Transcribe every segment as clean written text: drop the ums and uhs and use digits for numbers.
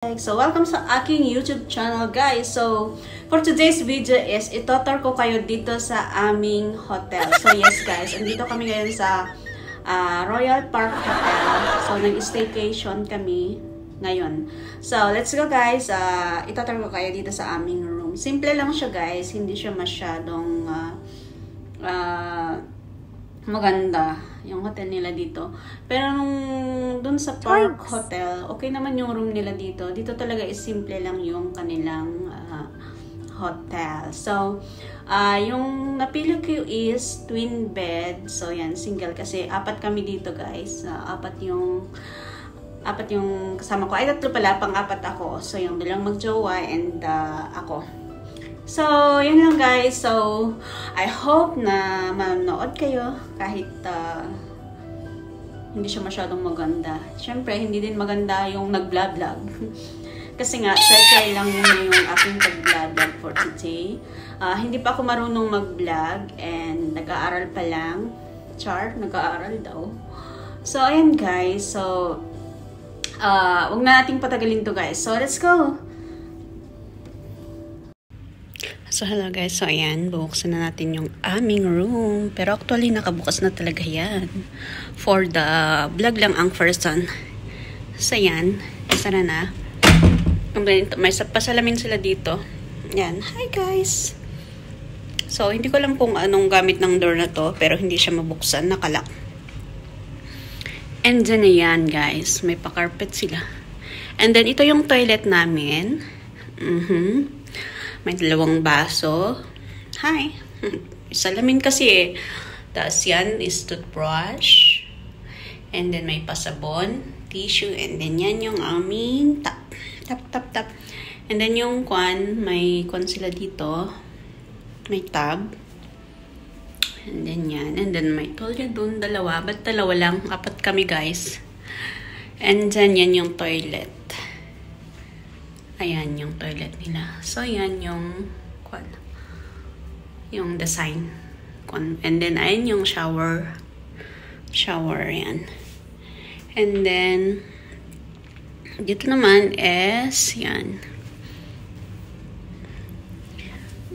So, welcome sa aking YouTube channel, guys. So, for today's video is itotour ko kayo dito sa aming hotel. So, yes, guys. Andito kami ngayon sa Royal Park Hotel. So, nag-staycation kami ngayon. So, let's go, guys. Itotour ko kayo dito sa aming room. Simple lang siya, guys. Hindi siya masyadong maganda yung hotel nila dito. Pero nung dun sa Park Hotel, okay naman yung room nila dito. Dito talaga is simple lang yung kanilang hotel. So, yung napili ko is twin bed. So, yan, single kasi apat kami dito, guys. Apat yung kasama ko. Ay, tatlo pala, pang-apat ako. So, yung dalang mag-jowa and ako. So, yun lang, guys. So, I hope na manood kayo kahit hindi siya masyadong maganda. Siyempre, hindi din maganda yung nag-vlog. Kasi nga, try lang yun yung aking pag-vlog for today. Hindi pa ako marunong mag-vlog and nag-aaral pa lang. Char, nag-aaral daw. So, ayan, guys. So, huwag na nating patagalin to, guys. So, let's go! So, hello guys. So, ayan. Bubuksan na natin yung aming room. Pero actually, nakabukas na talaga yan. For the vlog lang ang first one. So, ayan. Isa na. May pasalamin sila dito. Ayan. Hi guys! So, hindi ko lang kung anong gamit ng door na to. Pero hindi siya mabuksan. Nakalak. And then, ayan guys. May pa-carpet sila. And then, ito yung toilet namin. May dalawang baso. Hi! Salamin kasi eh. Tapos yan is toothbrush. And then may pasabon, tissue. And then yan yung aming tap. And then yung kwan, may kwan sila dito. May tab. And then yan. And then may toilet dun, dalawa. Ba't dalawa lang? Apat kami guys. And then yan yung toilet. Ayan yung toilet nila. So, yan yung design. And then, ayan yung shower. Shower, yan. And then, dito naman is, yan.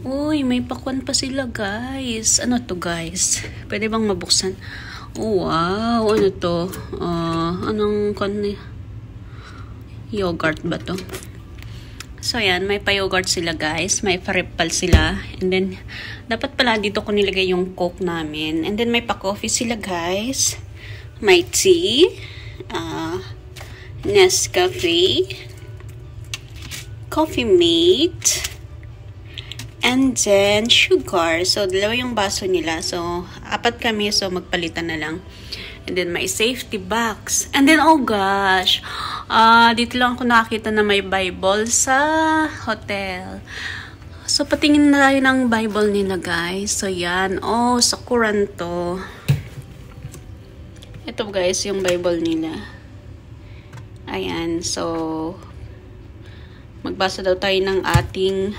Uy, may pakwan pa sila, guys. Ano to, guys? Pwede bang mabuksan? Oh, wow. Ano to? Anong yogurt ba to? So, yan. May pa-yogurt sila, guys. May pa-repal sila. And then, dapat pala dito ko nilagay yung Coke namin. And then, may pa-coffee sila, guys. May tea. Nescafe. Coffee mate. And then, sugar. So, dalawa yung baso nila. So, apat kami. So, magpalitan na lang. And then, may safety box. And then, oh gosh. Dito lang ako nakakita na may Bible sa hotel. So, patingin na tayo ng Bible nila, guys. So, yan. Oh, sa Quran to. Ito, guys, yung Bible nila. Ayan. So, magbasa daw tayo ng ating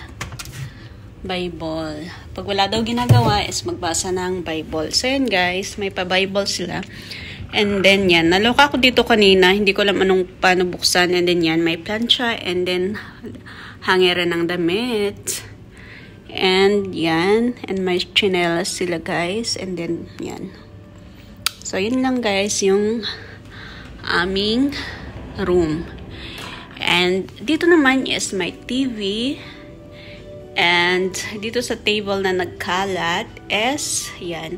Bible. Pag wala daw ginagawa is magbasa ng Bible. So, yan guys. May pa-Bible sila. And then, yan. Naloka ako dito kanina. Hindi ko alam paano buksan. And then, yan. May plancha. And then, hangeran ng damit. And, yan. And may chinelas sila guys. And then, yan. So, yun lang guys yung aming room. And, dito naman is my TV. And, dito sa table na nagkalat is, yan.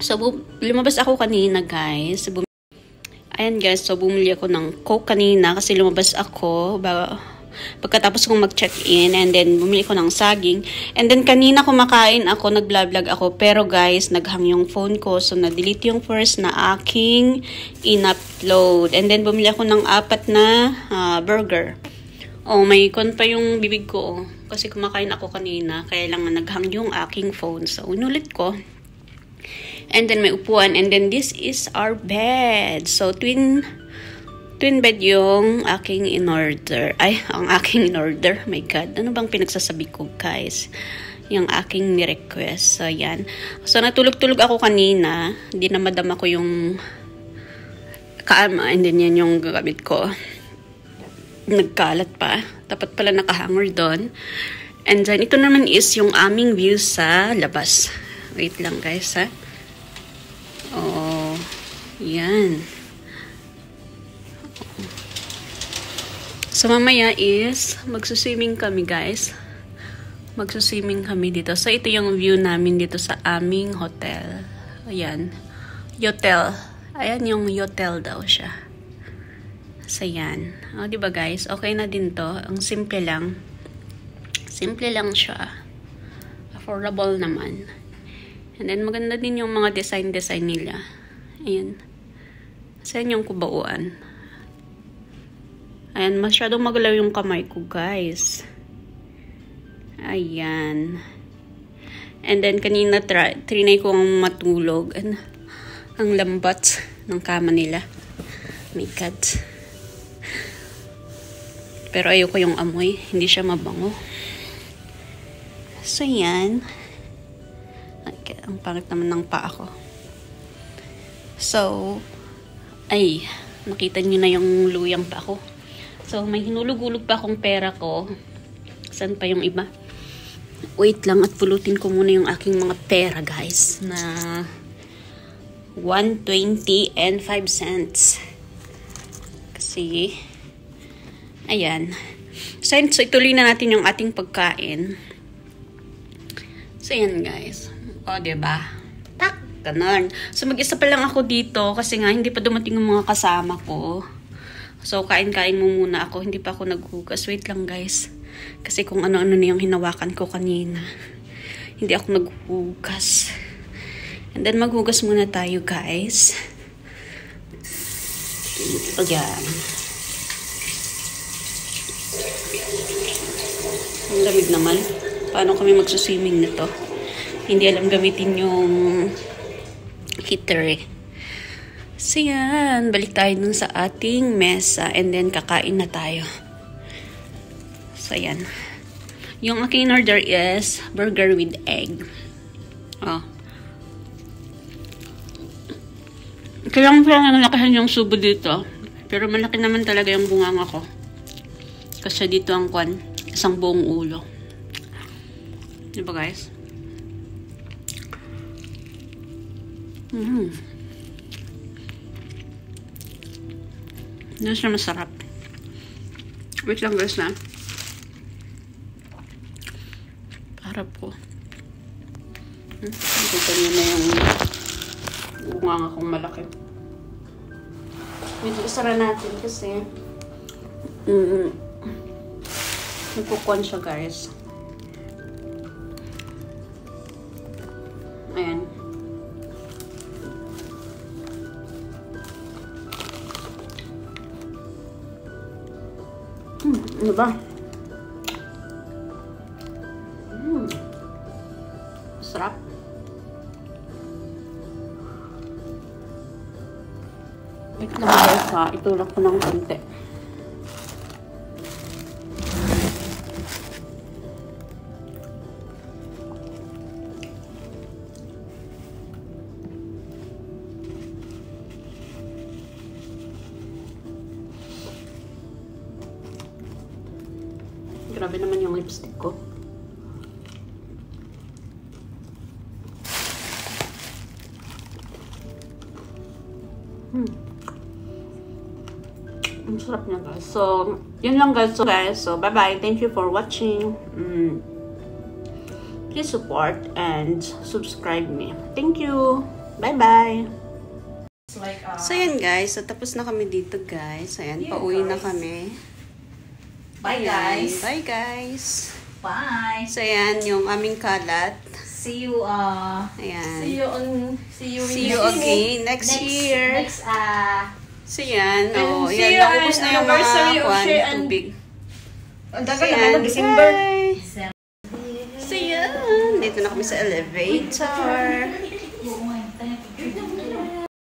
So, lumabas ako kanina, guys. Ayan, guys. So, bumili ako ng Coke kanina kasi lumabas ako pagkatapos kong mag-check-in. And then, bumili ko ng saging. And then, kanina kumakain ako, nag-vlog ako. Pero, guys, naghang yung phone ko. So, na-delete yung first na aking in-upload. And then, bumili ako ng 4 na burger. Oh, may kon pa yung bibig ko. Kasi kumakain ako kanina. Kaya lang naghang yung aking phone. So, inulit ko. And then, may upuan. And then, this is our bed. So, twin bed yung aking in-order. Ay, ang aking in-order. My God. Ano bang pinagsasabi ko, guys? Yung aking ni-request. So, yan. So, natulog-tulog ako kanina. Hindi na madama ko yung kaama. And then, yan yung gamit ko. nagkalat pa. Dapat pala nakahanger doon. And then, ito naman is yung aming view sa labas. Wait lang guys, ha. Oh, yan. So, mamaya is, magsuswimming kami guys. Magsuswimming kami dito. So, ito yung view namin dito sa aming hotel. Ayan. Yotel. Ayan yung yotel daw siya. So, yan. O, diba guys? Okay na din to. Ang simple lang. Simple lang siya. Affordable naman. And then, maganda din yung mga design nila. Ayan. So, yan yung kubauan. Ayan. Masyadong magalaw yung kamay ko, guys. Ayan. And then, kanina trinay ko ang matulog. And, ang lambat ng kama nila. My God. Pero ayoko yung amoy. Hindi siya mabango. So, yan. Okay, ang pangit naman ng paa ko. So, ay, nakita nyo na yung luyang pa ako. So, may hinulog-ulog pa akong pera ko. Saan pa yung iba? Wait lang at pulutin ko muna yung aking mga pera, guys. Na 1.20 and 5 cents. Kasi, ayan. So, ituloy na natin yung ating pagkain. So, ayan, guys. O, diba? Tak, ganun. So, mag-isa pa lang ako dito kasi nga, hindi pa dumating yung mga kasama ko. So, kain-kain mo muna ako. Hindi pa ako naghugas. Wait lang, guys. Kasi kung ano-ano na yung hinawakan ko kanina. Hindi ako naghugas. And then, maghugas muna tayo, guys. Ayan. Ang lamig naman. Paano kami magsuswimming nito? Hindi alam gamitin yung heater eh. So, yan. Balik tayo dun sa ating mesa. And then, kakain na tayo. So, yan. Yung aking order is burger with egg. Oh. Kailangan pala nalakihan yung subo dito. Pero malaki naman talaga yung bunganga ko. Kasi dito ang kwan. Isang buong ulo. Diba guys? Hindi siya masarap. Wait lang guys na. Harap ko. Nakita niyo na yung bunganga kong malaki. Medyo isara natin kasi nagkukon siya guys. Ayan. Ano ba? Sarap. Wait lang guys ha. Itulak ko ng konti. Grabe naman yung lipstick ko. Ang sarap niya guys. So, yun lang guys. So, bye-bye. Thank you for watching. Please support and subscribe me. Thank you. Bye-bye. So, yan guys. So, tapos na kami dito guys. Ayan, pauwi na kami. Bye guys. Bye guys. Bye. So, ayan yung aming kalat. See you ayan. See you again next year. So, yan. Oh, see yan. you Naubos na yung mga kwan, tubig. Ang dagal naman ng December. So, yan. Dito na kami sa elevator.